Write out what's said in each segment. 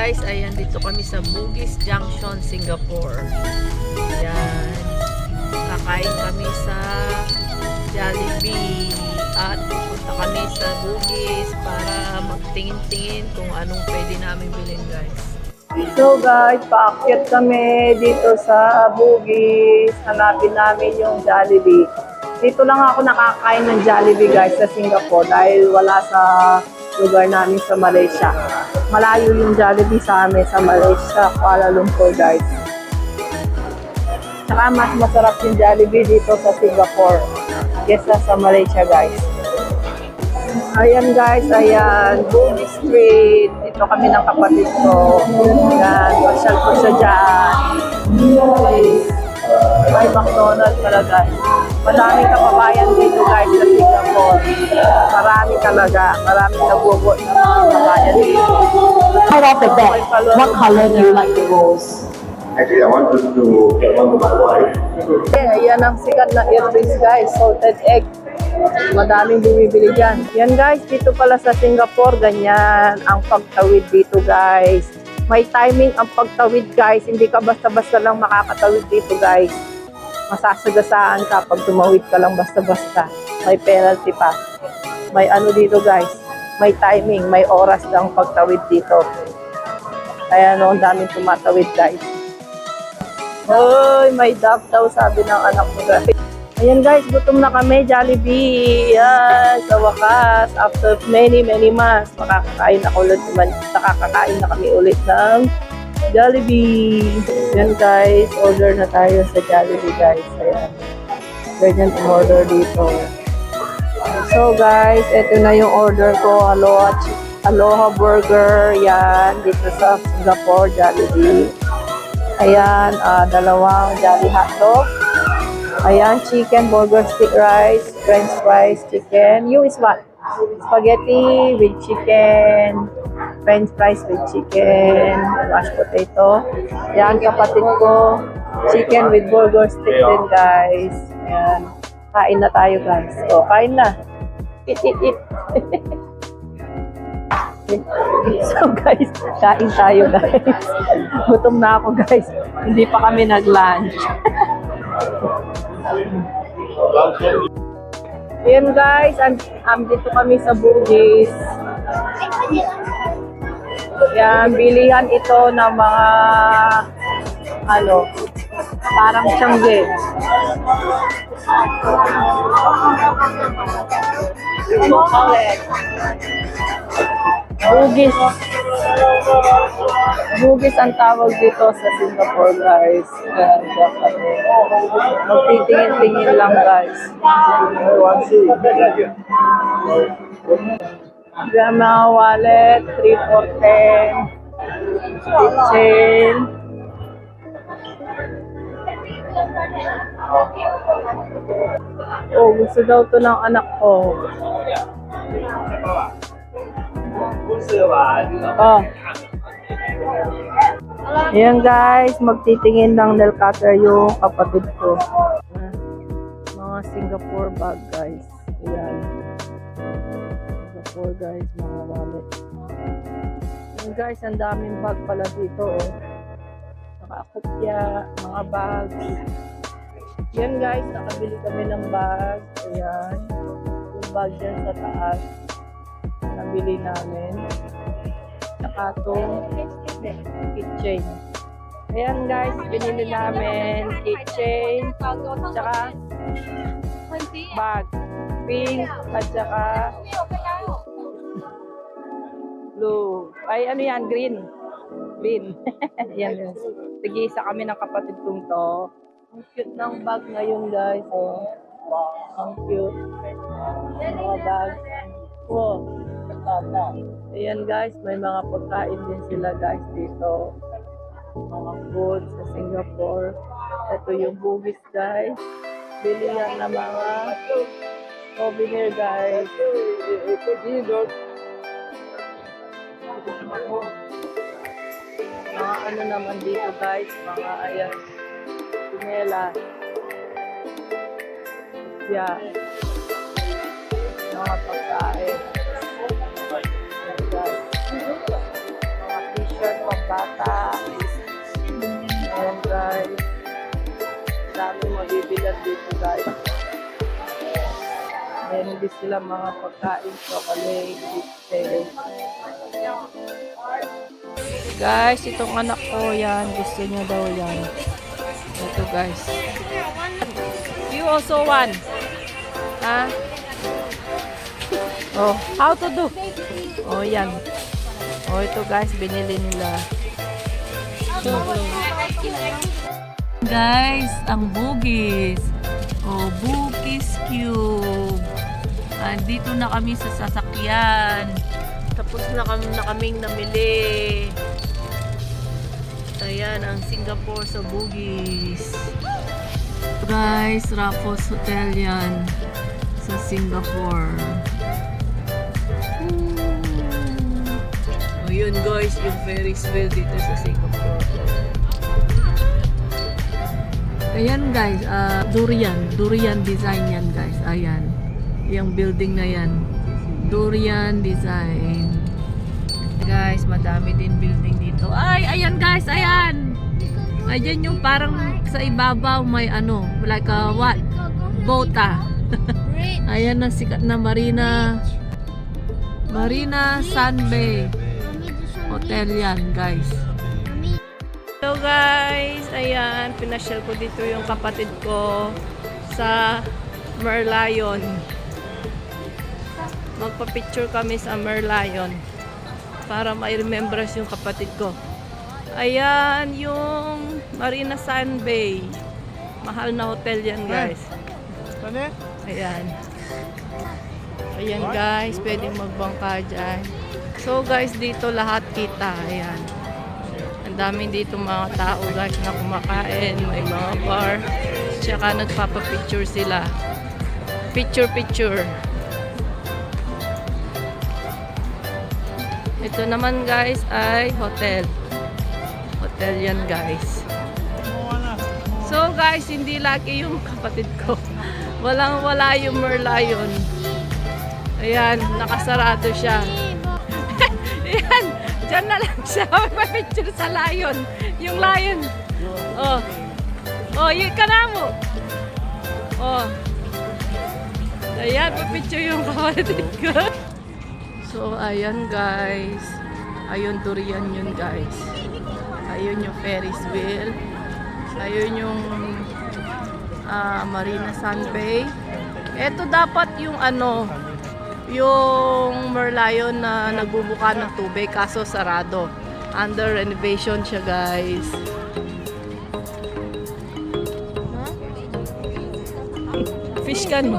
guys, ayan dito kami sa Bugis Junction, Singapore. Ayan. Kakain kami sa Jollibee at pupunta kami sa Bugis para magtingin-tingin kung anong pwede namin bilhin guys. So guys, paakyat kami dito sa Bugis. Hanapin namin yung Jollibee. Dito lang ako nakakain ng Jollibee guys sa Singapore dahil wala sa lugar namin sa Malaysia. Malayo yung Jollibee sa amin sa Malaysia, Kuala Lumpur guys. Saka mas masarap yung Jollibee dito sa Singapore kesa sa Malaysia guys. Ayan guys, ayan, Bugis Street. Dito kami ng kapatid ko. Ayan, pasyal ko siya dyan. May McDonald's pala guys. Madaming kababayan dito guys sa Singapore. Marami talaga. Maraming nagbubot na mga kababayan dito. Right off the bat, what color do you like the rose? Actually, I wanted to get one to my wife. Ayan ang sikat na earrings guys. Salted egg. Madaming bumibili dyan. Yan guys, dito pala sa Singapore, ganyan ang pagtawid dito guys. May timing ang pagtawid guys. Hindi ka basta-basta lang makakatawid dito guys. Masasagasaan ka pag tumawid ka lang basta-basta. May penalty pa. May ano dito guys. May timing, may oras lang pagtawid dito. Kaya no, ang daming tumatawid guys. Hoy, may duck daw sabi ng anak ko guys. Ayan guys, gutom na kami, Jollibee. Yan, sa wakas, after many months, nakakakain na kami ulit ng Jollibee. Yan guys, order na tayo sa Jollibee guys. Ayan. Ganyan ang order dito. So guys, ito na yung order ko. Aloha Burger. Yan, dito sa Singapore, Jollibee. Ayan, dalawang Jolly Hotdog. Ayan, chicken, burger, stick rice, french fries, chicken. You is what? Spaghetti with chicken, french fries with chicken, mashed potato. Ayan, kapatid ko, chicken with burger, stick din guys. Ayan, kain na tayo guys. So, kain na. Eat. So guys, kain tayo guys. Gutom na ako guys. Hindi pa kami nag-lunch. Ayan guys, dito kami sa Bugis. Ayan, bilihan ito ng mga parang tiyangge. Bugis ang tawag dito sa Singapore guys. Magtitingin-tingin lang guys. Gamma wallet, 3 for 10. Kitchen. Oh, gusto daw to ng anak ko. Oh. Ayan guys, magtitingin ng nail cutter yung kapatid ko. Mga Singapore bag guys. Ayan. Singapore guys, mga wallet. Ayan guys, ang daming bag pala dito. Oh. Nakakopya, mga bag. Ayan guys, nakabili kami ng bag. Ayan. Yung bag dyan sa taas. Nabili namin. Saka itong keychain. Ayan guys, binili namin keychain, saka bag, pink, at saka blue. Ay, ano yan? Green. Yan. Tig-isa kami ng kapatid kong to. Ang cute ng bag ngayon guys. Oh. Ang cute. Mga bag. Wow. Ayan guys, may mga pagkain din sila guys dito. Mga food sa Singapore. Ito yung Bugis guys. Bilihan na mga souvenir guys. Mga ano naman dito guys, mga ayan, pinela. Yeah. Mga pagkain. Mga t-shirt, sila dito guys. Meron din sila mga pagkain, chocolate, biscuit. Guys, itong anak ko yan, gusto niya daw yan. Ito guys. You also want? Ha? Oh, how to do? Oh, yan. Oh, ito guys, binili nila. Guys, ang bugis. Oh, bugis cube. Andito na kami sa sasakyan. Tapos na kaming namili. Ayan, ang Singapore sa bugis. Guys, Raffles Hotel yan sa Singapore. O yun guys, yung Ferris wheel dito sa Singapore. Ayan guys, durian design yan guys. Ayan, yung building na yan. Durian design. Guys, madami din building dito. Ay, ayan guys, ayan. Ayan yung parang sa ibabaw may ano, like a what? Bota. Ayan na sikat na Marina Sunbay Hotel yan guys. So guys, ayan, pinasyal ko dito yung kapatid ko sa Merlion. Magpa-picture kami sa Merlion para ma-remembrance yung kapatid ko. Ayan, yung Marina Sunbay. Mahal na hotel yan guys. Ayan. Ayan guys, pwedeng magbangka dyan. So guys, dito lahat kita. Ayan. Ang dami dito mga tao guys na kumakain. May mga bar. Tsaka nagpapapicture sila. Picture. Ito naman guys ay hotel. Hotel yan guys. So guys, hindi lagi yung kapatid ko. Walang-wala yung Merlion. Ayan, nakasarado siya. Ayan, dyan na lang siya. Magpa-picture sa lion. Yung lion. Oh. Oh, yun ka na mo. Oh. Ayan, pa-picture yung kapatid ko. So, ayan guys. Ayun, durian yun guys. Ayun yung Ferris wheel. Ayun yung Marina Sunbay. Ito dapat yung ano, yung Merlion na nagbubuka ng tubig kaso sarado. Under renovation siya guys. Fish can.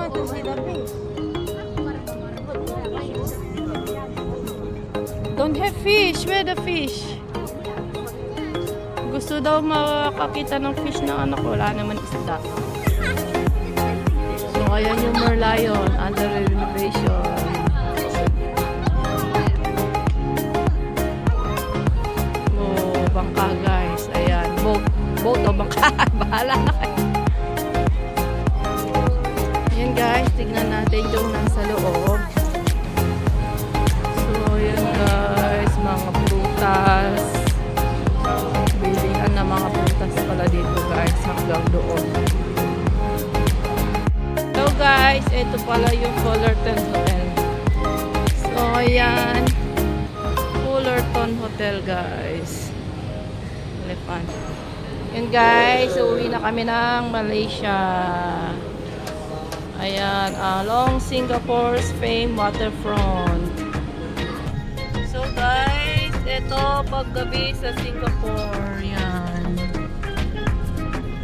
Don't have fish. Where the fish? Gusto daw makakita ng fish ng anak ko. Wala naman isda. So, ayan yung Merlion. Under renovation. Oh, bangka guys. Ayan. Boat o bangka. Bahala na kayo. Ayan guys. Tignan natin yung nasa loob. So, ayan guys. Mga prutas. Bilihan na mga prutas pala dito guys. Hanggang doon. So guys, ito pala yung Fullerton Hotel. So ayan, Fullerton Hotel guys. Elephant. Yan guys, uwi na kami ng Malaysia. Ayan, along Singapore's famed waterfront. So guys, ito paggabi sa Singapore. Yan.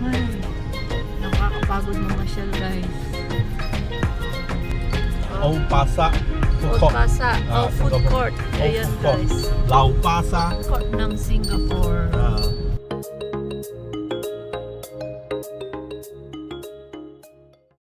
Ay, nakakapagod na masyal guys. Old Pasa Old Pasa, food court. Ayan guys. Lau Pasa Food court ng Singapore.